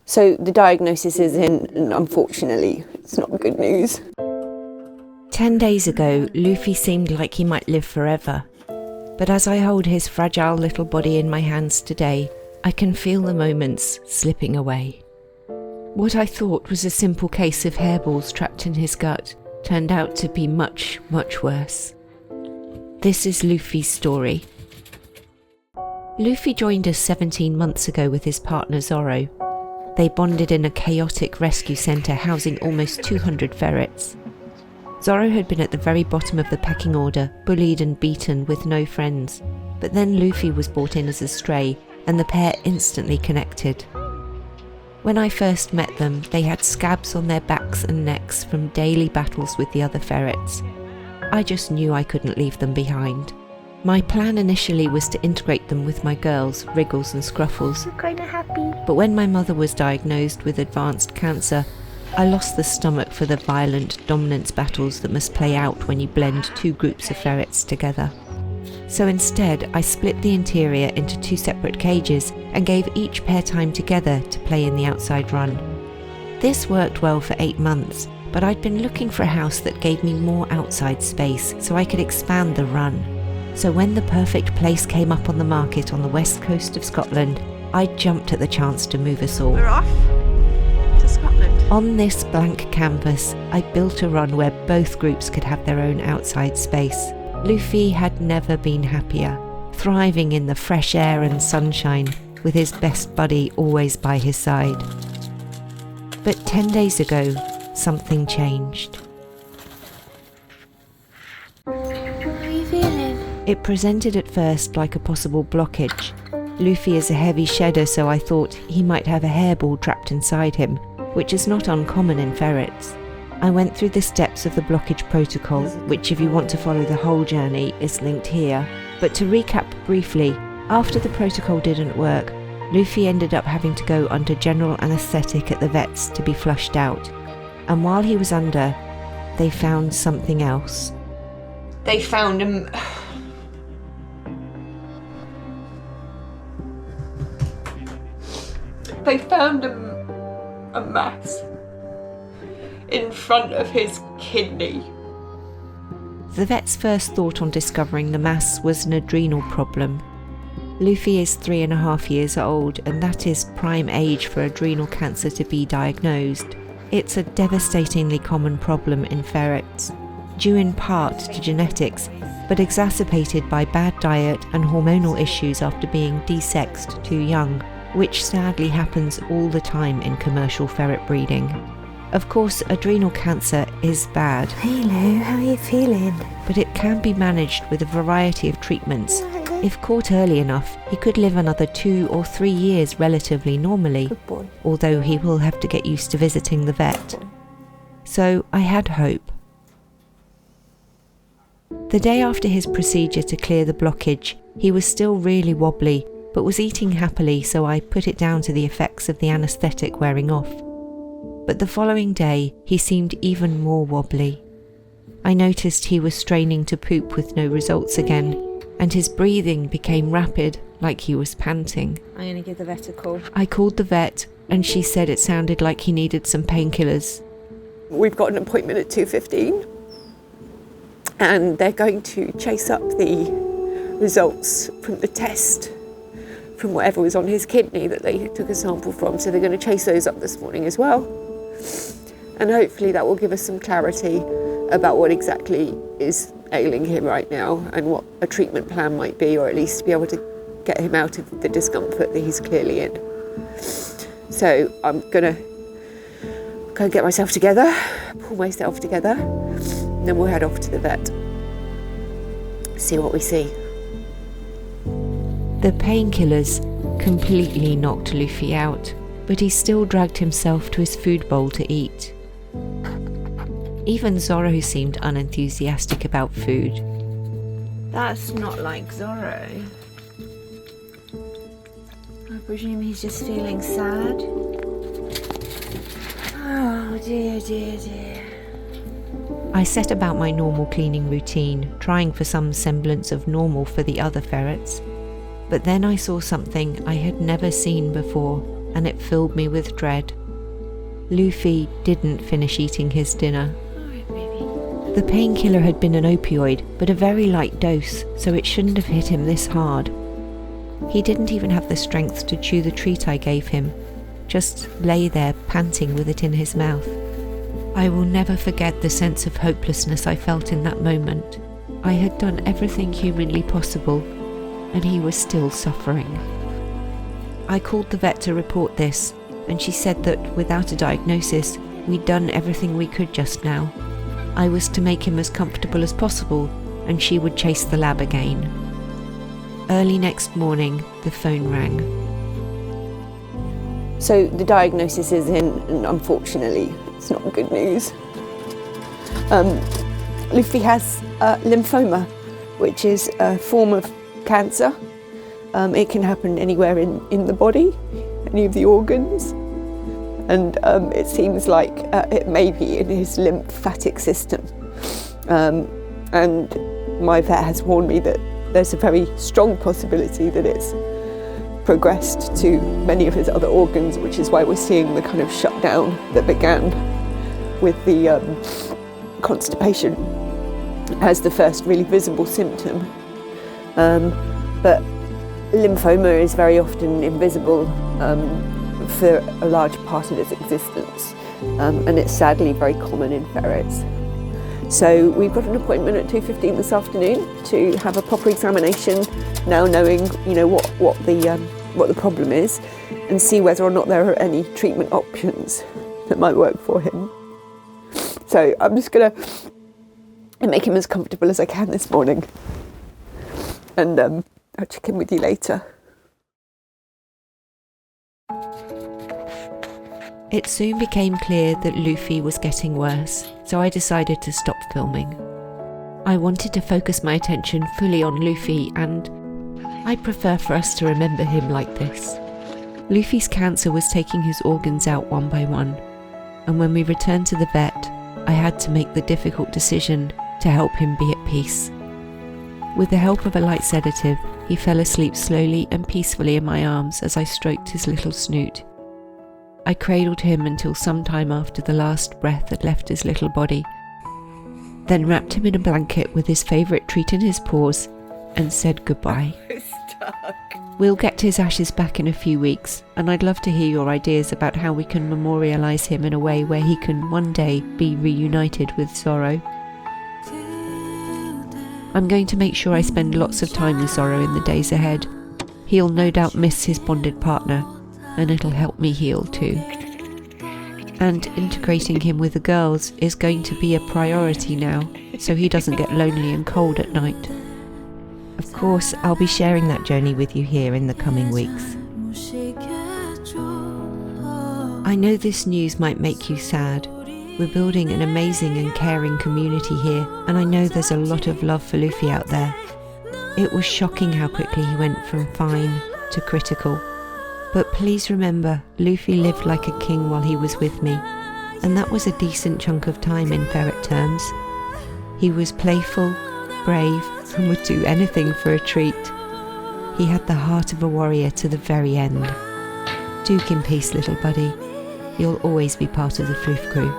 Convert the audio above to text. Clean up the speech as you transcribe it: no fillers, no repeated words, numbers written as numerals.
So the diagnosis is in, and unfortunately, it's not good news. 10 days ago, Luffy seemed like he might live forever. But as I hold his fragile little body in my hands today, I can feel the moments slipping away. What I thought was a simple case of hairballs trapped in his gut turned out to be much, much worse. This is Luffy's story. Luffy joined us 17 months ago with his partner Zoro. They bonded in a chaotic rescue centre housing almost 200 ferrets. Zoro had been at the very bottom of the pecking order, bullied and beaten with no friends. But then Luffy was brought in as a stray, and the pair instantly connected. When I first met them, they had scabs on their backs and necks from daily battles with the other ferrets. I just knew I couldn't leave them behind. My plan initially was to integrate them with my girls, Wriggles and Scruffles. I'm kinda happy. But when my mother was diagnosed with advanced cancer, I lost the stomach for the violent dominance battles that must play out when you blend two groups of ferrets together. So instead, I split the interior into two separate cages and gave each pair time together to play in the outside run. This worked well for 8 months, but I'd been looking for a house that gave me more outside space so I could expand the run. So when the perfect place came up on the market on the west coast of Scotland, I jumped at the chance to move us all. We're off to Scotland. On this blank canvas, I built a run where both groups could have their own outside space. Luffy had never been happier, thriving in the fresh air and sunshine, with his best buddy always by his side. But 10 days ago, something changed. How are you feeling? It presented at first like a possible blockage. Luffy is a heavy shedder, so I thought he might have a hairball trapped inside him, which is not uncommon in ferrets. I went through the steps of the blockage protocol, which if you want to follow the whole journey is linked here. But to recap briefly, after the protocol didn't work, Luffy ended up having to go under general anaesthetic at the vets to be flushed out. And while he was under, they found something else. They found him. They found a mass in front of his kidney. The vet's first thought on discovering the mass was an adrenal problem. Luffy is 3.5 years old, and that is prime age for adrenal cancer to be diagnosed. It's a devastatingly common problem in ferrets, due in part to genetics, but exacerbated by bad diet and hormonal issues after being desexed too young, which sadly happens all the time in commercial ferret breeding. Of course, adrenal cancer is bad. Hey Lou, how are you feeling? But it can be managed with a variety of treatments. If caught early enough, he could live another 2 or 3 years relatively normally, Good boy. although he will have to get used to visiting the vet. So I had hope. The day after his procedure to clear the blockage, he was still really wobbly, but was eating happily, so I put it down to the effects of the anaesthetic wearing off. But the following day, he seemed even more wobbly. I noticed he was straining to poop with no results again, and his breathing became rapid, like he was panting. I'm going to give the vet a call. I called the vet, and she said it sounded like he needed some painkillers. We've got an appointment at 2:15, and they're going to chase up the results from the test from whatever was on his kidney that they took a sample from. So they're going to chase those up this morning as well. And hopefully that will give us some clarity about what exactly is ailing him right now and what a treatment plan might be, or at least be able to get him out of the discomfort that he's clearly in. So I'm gonna go get myself together, pull myself together, and then we'll head off to the vet, see what we see. The painkillers completely knocked Luffy out, but he still dragged himself to his food bowl to eat. Even Zoro seemed unenthusiastic about food. That's not like Zoro. I presume he's just feeling sad. Oh dear, dear, dear. I set about my normal cleaning routine, trying for some semblance of normal for the other ferrets. But then I saw something I had never seen before. and it filled me with dread. Luffy didn't finish eating his dinner. The painkiller had been an opioid, but a very light dose, so it shouldn't have hit him this hard. He didn't even have the strength to chew the treat I gave him, just lay there panting with it in his mouth. I will never forget the sense of hopelessness I felt in that moment. I had done everything humanly possible, and he was still suffering. I called the vet to report this, and she said that without a diagnosis, we'd done everything we could just now. I was to make him as comfortable as possible, and she would chase the lab again. Early next morning, the phone rang. So the diagnosis is in, and unfortunately, it's not good news. Luffy has lymphoma, which is a form of cancer. It can happen anywhere in the body, any of the organs, and it seems like it may be in his lymphatic system. And my vet has warned me that there's a very strong possibility that it's progressed to many of his other organs, which is why we're seeing the kind of shutdown that began with the constipation as the first really visible symptom. But lymphoma is very often invisible for a large part of its existence, and it's sadly very common in ferrets. So we've got an appointment at 2:15 this afternoon to have a proper examination, now knowing what the problem is, and see whether or not there are any treatment options that might work for him. So I'm just going to make him as comfortable as I can this morning, and I'll check in with you later. It soon became clear that Luffy was getting worse, so I decided to stop filming. I wanted to focus my attention fully on Luffy, and I prefer for us to remember him like this. Luffy's cancer was taking his organs out one by one, and when we returned to the vet, I had to make the difficult decision to help him be at peace. With the help of a light sedative, he fell asleep slowly and peacefully in my arms as I stroked his little snoot. I cradled him until some time after the last breath had left his little body, then wrapped him in a blanket with his favourite treat in his paws and said goodbye. We'll get his ashes back in a few weeks, and I'd love to hear your ideas about how we can memorialise him in a way where he can one day be reunited with Zoro. I'm going to make sure I spend lots of time with Zoro in the days ahead. He'll no doubt miss his bonded partner, and it'll help me heal too. And integrating him with the girls is going to be a priority now, so he doesn't get lonely and cold at night. Of course, I'll be sharing that journey with you here in the coming weeks. I know this news might make you sad. We're building an amazing and caring community here, and I know there's a lot of love for Luffy out there. It was shocking how quickly he went from fine to critical. But please remember, Luffy lived like a king while he was with me, and that was a decent chunk of time in ferret terms. He was playful, brave, and would do anything for a treat. He had the heart of a warrior to the very end. Dook in peace, little buddy. You'll always be part of the Floof Crew.